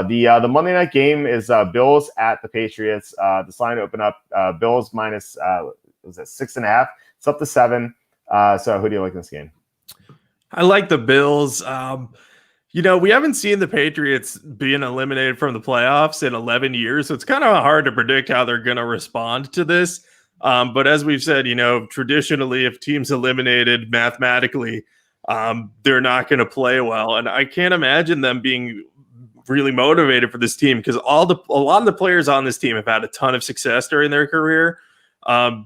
The Monday night game is Bills at the Patriots. This line opened up Bills minus was it 6.5? It's up to 7. So who do you like in this game? I like the Bills. We haven't seen the Patriots being eliminated from the playoffs in 11 years, so it's kind of hard to predict how they're going to respond to this. But as we've said, traditionally, if teams eliminated mathematically, they're not going to play well. And I can't imagine them being really motivated for this team because a lot of the players on this team have had a ton of success during their career.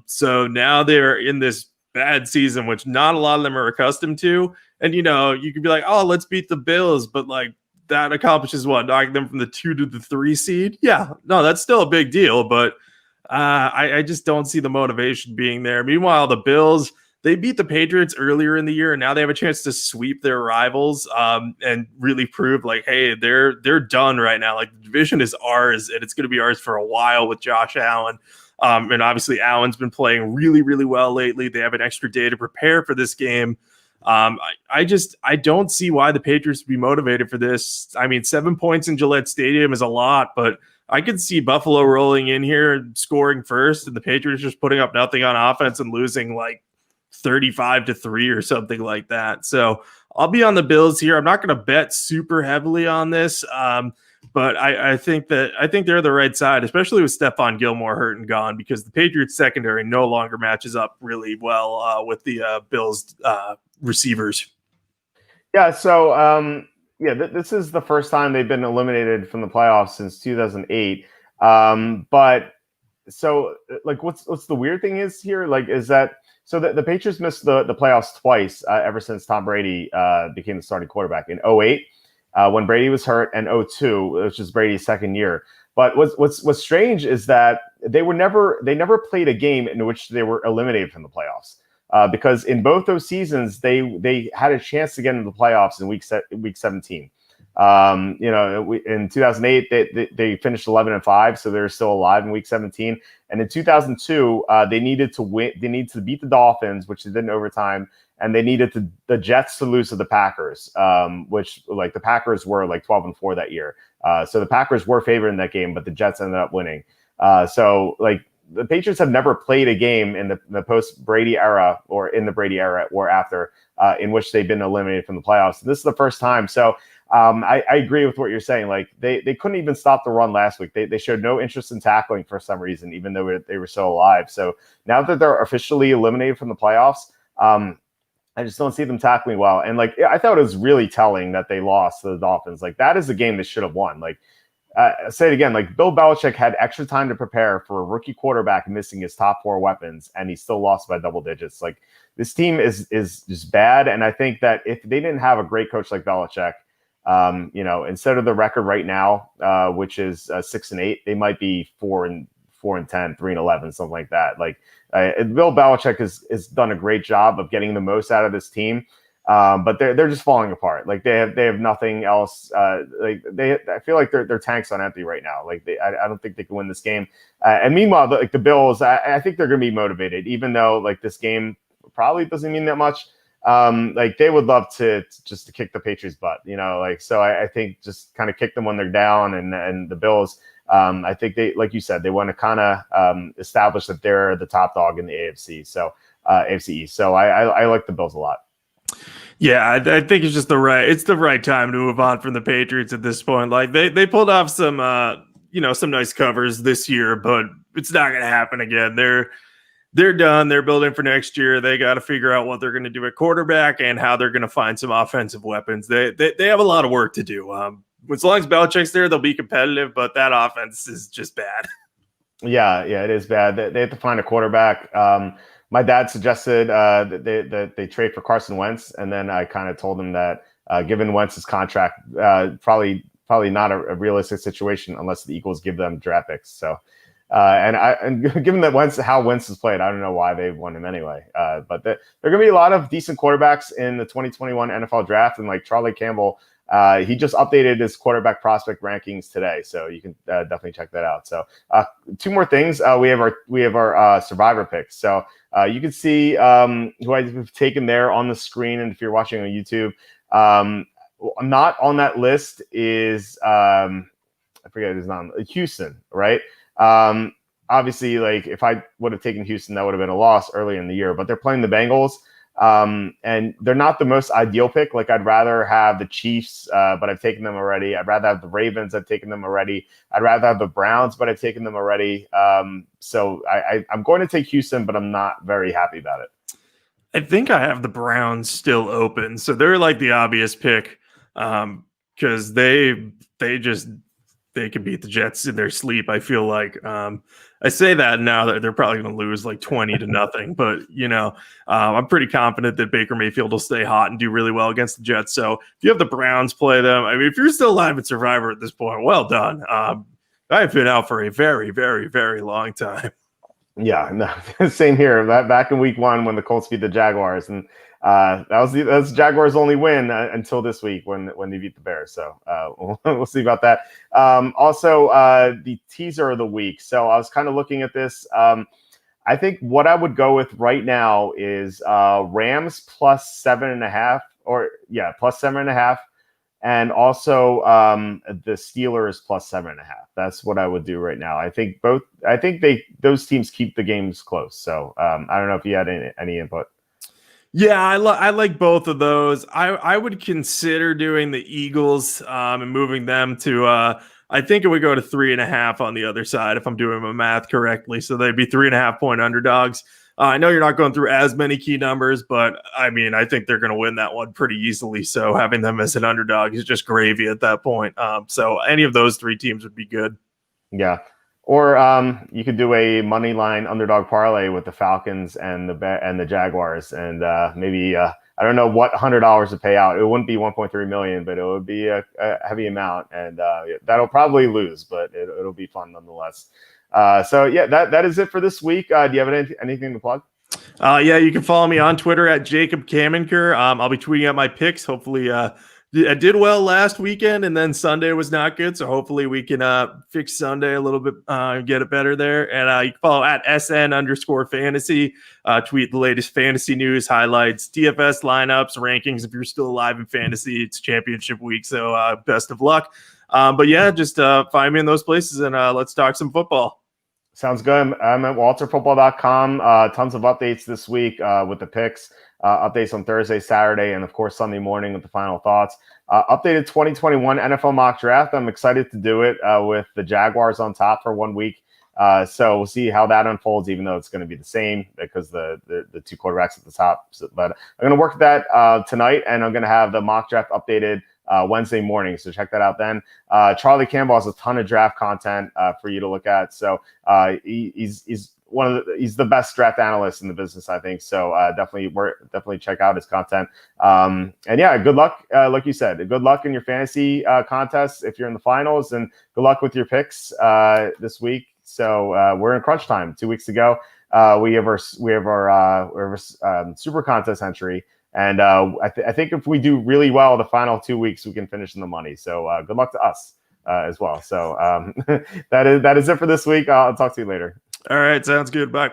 So now they're in this bad season, which not a lot of them are accustomed to. And, you could be like, oh, let's beat the Bills. But like that accomplishes what? Knocking them from the 2 to the 3 seed? Yeah, no, that's still a big deal. But I just don't see the motivation being there. Meanwhile, the Bills, they beat the Patriots earlier in the year, and now they have a chance to sweep their rivals and really prove like, hey, they're done right now. Like the division is ours, and it's going to be ours for a while with Josh Allen. And obviously, Allen's been playing really, really well lately. They have an extra day to prepare for this game. I don't see why the Patriots would be motivated for this. I mean, 7 points in Gillette Stadium is a lot, but I could see Buffalo rolling in here and scoring first, and the Patriots just putting up nothing on offense and losing like 35-3 or something like that. So I'll be on the Bills here. I'm not going to bet super heavily on this. But I think they're the right side, especially with Stephon Gilmore hurt and gone, because the Patriots secondary no longer matches up really well with the Bills receivers. Yeah. So this is the first time they've been eliminated from the playoffs since 2008. But so like, what's the weird thing is here? Like, is that so the Patriots missed the playoffs twice ever since Tom Brady became the starting quarterback in 2008. When Brady was hurt, and 2002, which is Brady's second year. But what's strange is that they never played a game in which they were eliminated from the playoffs. Because in both those seasons, they had a chance to get into the playoffs in week 17. In 2008, they finished 11-5, so they're still alive in week 17. And in 2002, they needed to win. They needed to beat the Dolphins, which they did in overtime. And they needed the Jets to lose to the Packers, which like the Packers were like 12-4 that year. So the Packers were favored in that game, but the Jets ended up winning. So like the Patriots have never played a game in the post Brady era or in the Brady era or after in which they've been eliminated from the playoffs. And this is the first time. So I agree with what you're saying. Like they couldn't even stop the run last week. They showed no interest in tackling for some reason, even though they were so alive. So now that they're officially eliminated from the playoffs, I just don't see them tackling well. And like, I thought it was really telling that they lost to the Dolphins. Like that is a game they should have won. Like, say it again, like Bill Belichick had extra time to prepare for a rookie quarterback missing his top 4 weapons, and he still lost by double digits. Like this team is just bad. And I think that if they didn't have a great coach like Belichick, instead of the record right now, which is 6-8, they might be 4-10, 3-11, something like that. Like Bill Belichick has done a great job of getting the most out of this team, but they're just falling apart. Like they have nothing else. I feel like their tank's on empty right now. Like I don't think they can win this game. And meanwhile, the Bills, I think they're going to be motivated, even though like this game probably doesn't mean that much. Like they would love to kick the Patriots' butt, so I think just kind of kick them when they're down, and the Bills. I think they, like you said, they want to kind of establish that they're the top dog in the AFC. So AFC East. So I like the Bills a lot. Yeah, I think it's just the right time to move on from the Patriots at this point. Like they pulled off some nice covers this year, but it's not going to happen again. They're done. They're building for next year. They got to figure out what they're going to do at quarterback and how they're going to find some offensive weapons. They have a lot of work to do. As long as Belichick's there, they'll be competitive, but that offense is just bad. Yeah, it is bad. They have to find a quarterback. My dad suggested that they trade for Carson Wentz, and then I kind of told him that given Wentz's contract, probably not a realistic situation unless the Eagles give them draft picks. So, and given that how Wentz has played, I don't know why they want him anyway. But there are going to be a lot of decent quarterbacks in the 2021 NFL draft, and like Charlie Campbell. He just updated his quarterback prospect rankings today, so you can definitely check that out. So 2 more things. We have our survivor picks. So you can see who I've taken there on the screen, and if you're watching on YouTube, not on that list is I forget his name, Houston, right? Obviously, like if I would have taken Houston, that would have been a loss early in the year. But they're playing the Bengals, and they're not the most ideal pick. Like I'd rather have the Chiefs, but I've taken them already. I'd rather have the Ravens. I've taken them already. I'd rather have the Browns, but I've taken them already. So I'm going to take Houston, but I'm not very happy about it. I think I have the Browns still open, so they're like the obvious pick because they can beat the Jets in their sleep. I feel like I say that now that they're probably going to lose like 20-0, but I'm pretty confident that Baker Mayfield will stay hot and do really well against the Jets. So if you have the Browns play them, I mean, if you're still alive at Survivor at this point, well done. I've been out for a very, very, very long time. Yeah, no, same here. Back in week 1 when the Colts beat the Jaguars, and that was Jaguars' only win until this week when they beat the Bears. So we'll see about that. Also, the teaser of the week. So I was kind of looking at this. I think what I would go with right now is Rams plus 7.5, plus 7.5. And also the Steelers plus 7.5. That's what I would do right now. I think those teams keep the games close. So I don't know if you had any input. Yeah, I like both of those. I would consider doing the Eagles and moving them to I think it would go to 3.5 on the other side if I'm doing my math correctly. So they'd be 3.5 point underdogs. I know you're not going through as many key numbers, but I mean, I think they're going to win that one pretty easily. So having them as an underdog is just gravy at that point. So any of those 3 teams would be good. Yeah. Or you could do a money line underdog parlay with the Falcons and the Jaguars, and maybe I don't know what $100 to pay out. It wouldn't be 1.3 million, but it would be a heavy amount, and that'll probably lose, but it'll be fun nonetheless. So yeah, that is it for this week. Do you have anything to plug? Yeah, you can follow me on Twitter at Jacob Kamenker. I'll be tweeting out my picks. Hopefully, I did well last weekend, and then Sunday was not good. So hopefully we can fix Sunday a little bit, get it better there. And you can follow at SN_fantasy. Tweet the latest fantasy news, highlights, DFS lineups, rankings. If you're still alive in fantasy, it's championship week. So best of luck. But yeah, just find me in those places, and let's talk some football. Sounds good. I'm at walterfootball.com. Tons of updates this week with the picks, updates on Thursday, Saturday, and of course Sunday morning with the final thoughts. Updated 2021 NFL mock draft. I'm excited to do it with the Jaguars on top for 1 week. So we'll see how that unfolds, even though it's going to be the same because the 2 quarterbacks at the top. But I'm going to work that tonight, and I'm going to have the mock draft updated Wednesday morning. So check that out then. Charlie Campbell has a ton of draft content for you to look at. So he's the best draft analyst in the business, I think. So definitely check out his content. And yeah, good luck. Like you said, good luck in your fantasy contests if you're in the finals, and good luck with your picks this week. So we're in crunch time. 2 weeks ago, we have our super contest entry. And I think if we do really well the final 2 weeks, we can finish in the money. So good luck to us as well. So that is it for this week. I'll talk to you later. All right. Sounds good. Bye.